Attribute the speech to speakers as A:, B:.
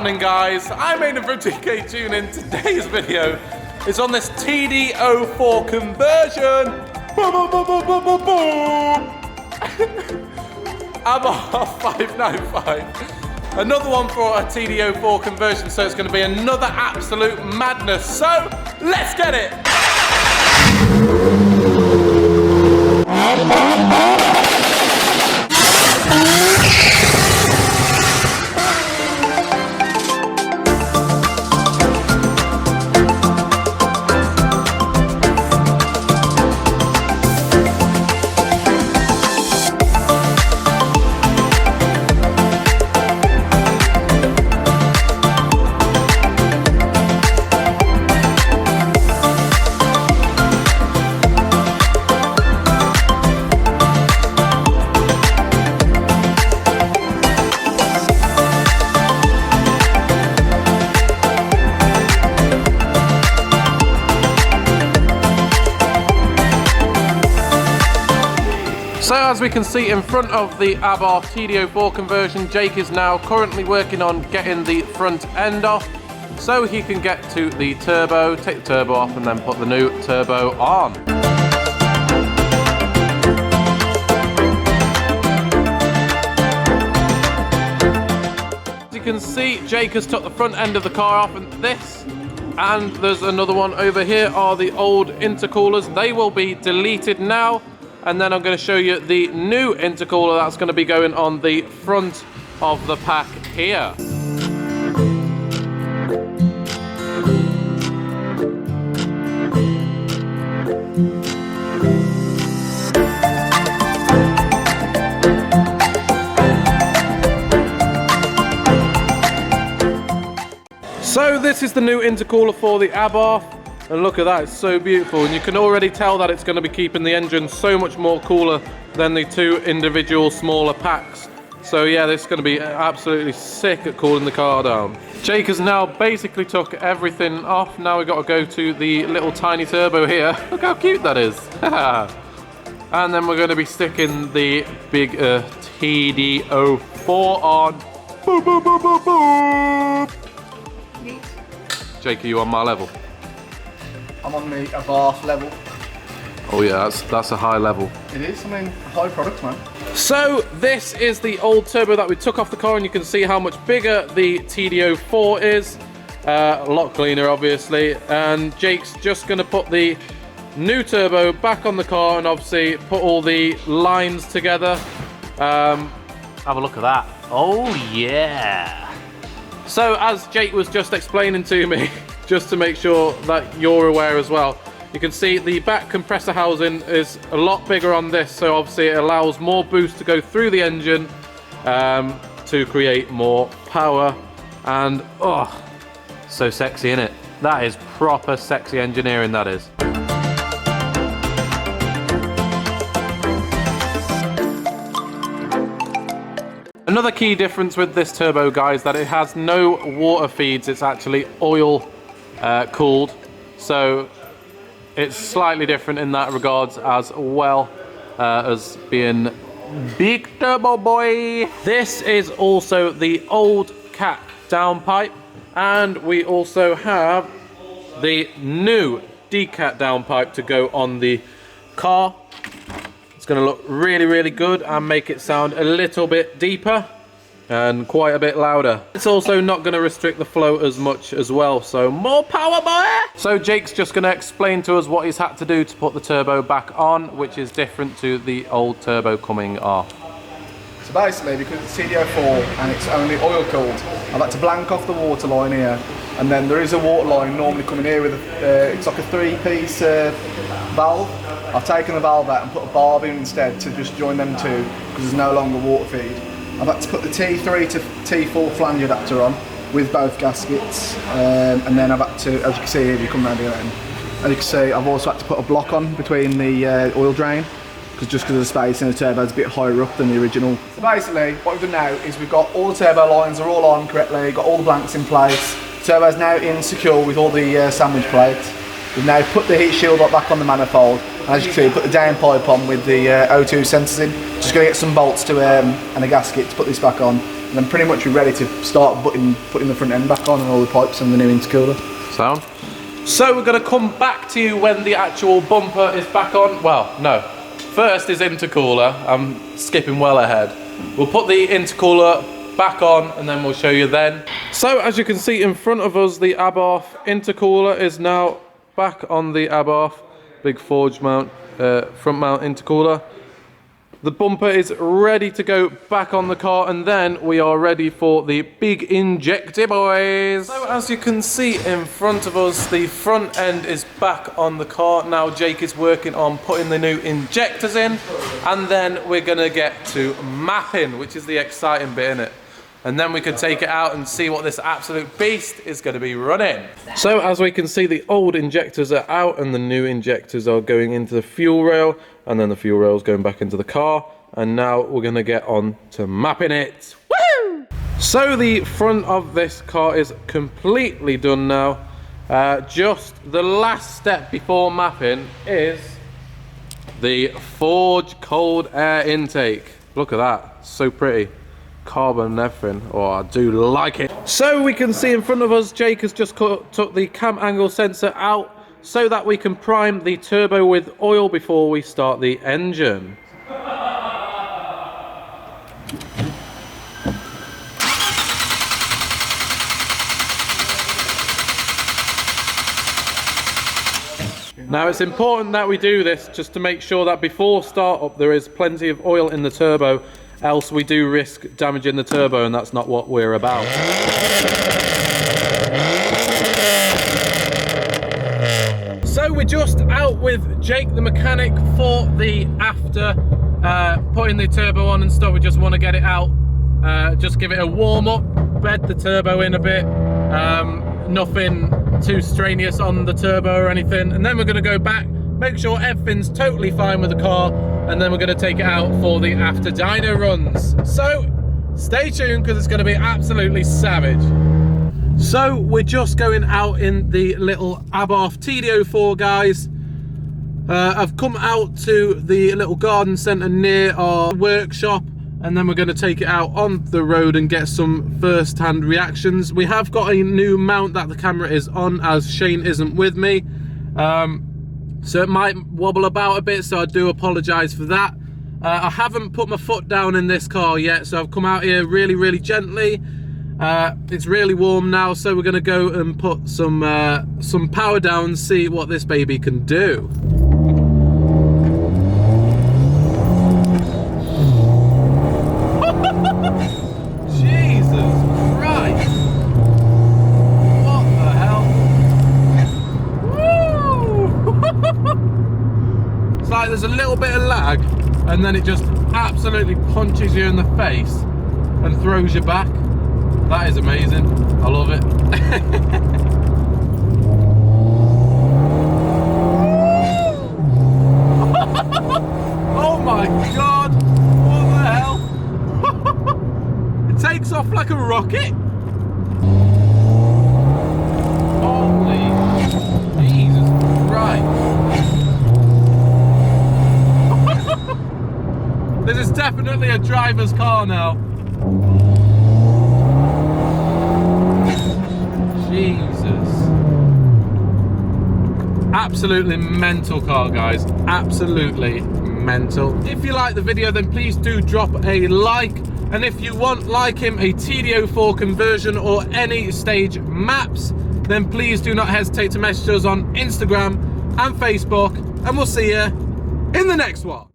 A: morning guys, I'm Aidan from TK Tuning. Today's video is on this Td04 conversion. Boom, boom, boom, boom, boom, boom, boom. Abarth 595. Another one for a Td04 conversion, so it's going to be another absolute madness. So, let's get it! So as we can see in front of the Abarth Td04 conversion, Jake is now currently working on getting the front end off so he can get to the turbo, take the turbo off and then put the new turbo on. As you can see, Jake has took the front end of the car off, and there's another one over here are the old intercoolers. They will be deleted now. And then I'm going to show you the new intercooler that's going to be going on the front of the pack here. So this is the new intercooler for the Abarth. And look at that, it's so beautiful, and you can already tell that it's going to be keeping the engine so much more cooler than the two individual smaller packs. So yeah, this is going to be absolutely sick at cooling the car down. Jake has now basically took everything off. Now we've got to go to the little tiny turbo here. Look how cute that is. And then we're going to be sticking the big Td04 on. Boop, boop, boop, boop, boop. Jake, are you on my level?
B: I'm on the Abarth level.
A: Oh yeah, that's a high level.
B: It is, I mean, high product, man.
A: So this is the old turbo that we took off the car, and you can see how much bigger the Td04 is. A lot cleaner, obviously. And Jake's just going to put the new turbo back on the car and obviously put all the lines together. Have a look at that. Oh yeah. So as Jake was just explaining to me, just to make sure that you're aware as well, you can see the back compressor housing is a lot bigger on this, so obviously it allows more boost to go through the engine to create more power. And oh, so sexy, innit? That is proper sexy engineering, that is. Another key difference with this turbo, guys, that it has no water feeds. It's actually oil cooled, so it's slightly different in that regards as well as being big turbo boy. This is also the old cat downpipe, and we also have the new DIDNT downpipe to go on the car. It's going to look really good and make it sound a little bit deeper and quite a bit louder. It's also not going to restrict the flow as much as well, so more power, boy! So Jake's just going to explain to us what he's had to do to put the turbo back on, which is different to the old turbo coming off.
B: So basically, because it's Td04 and it's only oil cooled, I've had to blank off the water line here, and then there is a water line normally coming here with it's like a 3-piece valve. I've taken the valve out and put a barb in instead to just join them two, because there's no longer water feed. I've had to put the T3 to T4 flange adapter on with both gaskets, and then I've had to, as you can see here, if you come around here, as you can see, I've also had to put a block on between the oil drain, because of the space in the turbo is a bit higher up than the original. So basically, what we've done now is we've got all the turbo lines are all on correctly, got all the blanks in place. The turbo's now in secure with all the sandwich plates. We've now put the heat shield back on the manifold, and as you can see, put the downpipe on with the O2 sensors in. Just going to get some bolts to and a gasket to put this back on. and then pretty much we're ready to start putting the front end back on and all the pipes and the new intercooler.
A: Sound. So we're going to come back to you when the actual bumper is back on. Well, no. First is intercooler. I'm skipping well ahead. We'll put the intercooler back on and then we'll show you then. So as you can see in front of us, the Abarth intercooler is now back on the Abarth big Forge mount, front mount intercooler. The bumper is ready to go back on the car, and then we are ready for the big injector, boys. So as you can see in front of us, the front end is back on the car. Now Jake is working on putting the new injectors in, and then we're gonna get to mapping, which is the exciting bit in it. And then we can take it out and see what this absolute beast is going to be running. So as we can see, the old injectors are out and the new injectors are going into the fuel rail, and then the fuel rail is going back into the car, and now we're going to get on to mapping it. Woo! So the front of this car is completely done now. Just the last step before mapping is the Forge cold air intake. Look at that, so pretty. Carbon and everything. Oh, I do like it. So we can see in front of us, Jake has just took the cam angle sensor out so that we can prime the turbo with oil before we start the engine. Now it's important that we do this just to make sure that before startup there is plenty of oil in the turbo, else we do risk damaging the turbo, and that's not what we're about. So we're just out with Jake the mechanic for the after putting the turbo on and stuff. We just want to get it out, just give it a warm up, bed the turbo in a bit, nothing too strenuous on the turbo or anything, and then we're going to go back, make sure everything's totally fine with the car, and then we're going to take it out for the after dyno runs. So stay tuned because it's going to be absolutely savage. So we're just going out in the little Abarth Td04, guys. I've come out to the little garden centre near our workshop, and then we're going to take it out on the road and get some first-hand reactions. We have got a new mount that the camera is on, as Shane isn't with me. So it might wobble about a bit, so I do apologise for that. I haven't put my foot down in this car yet, so I've come out here really gently. It's really warm now, so we're going to go and put some power down, see what this baby can do. Jesus Christ! What the hell? It's like there's a little bit of lag, and then it just absolutely punches you in the face and throws you back. That is amazing. I love it. Oh my god! What the hell? It takes off like a rocket. Holy Jesus Christ! This is definitely a driver's car now. Jesus. Absolutely mental car, guys. Absolutely mental. If you like the video, then please do drop a like. And if you want, like him, a Td04 conversion or any stage maps, then please do not hesitate to message us on Instagram and Facebook. And we'll see you in the next one.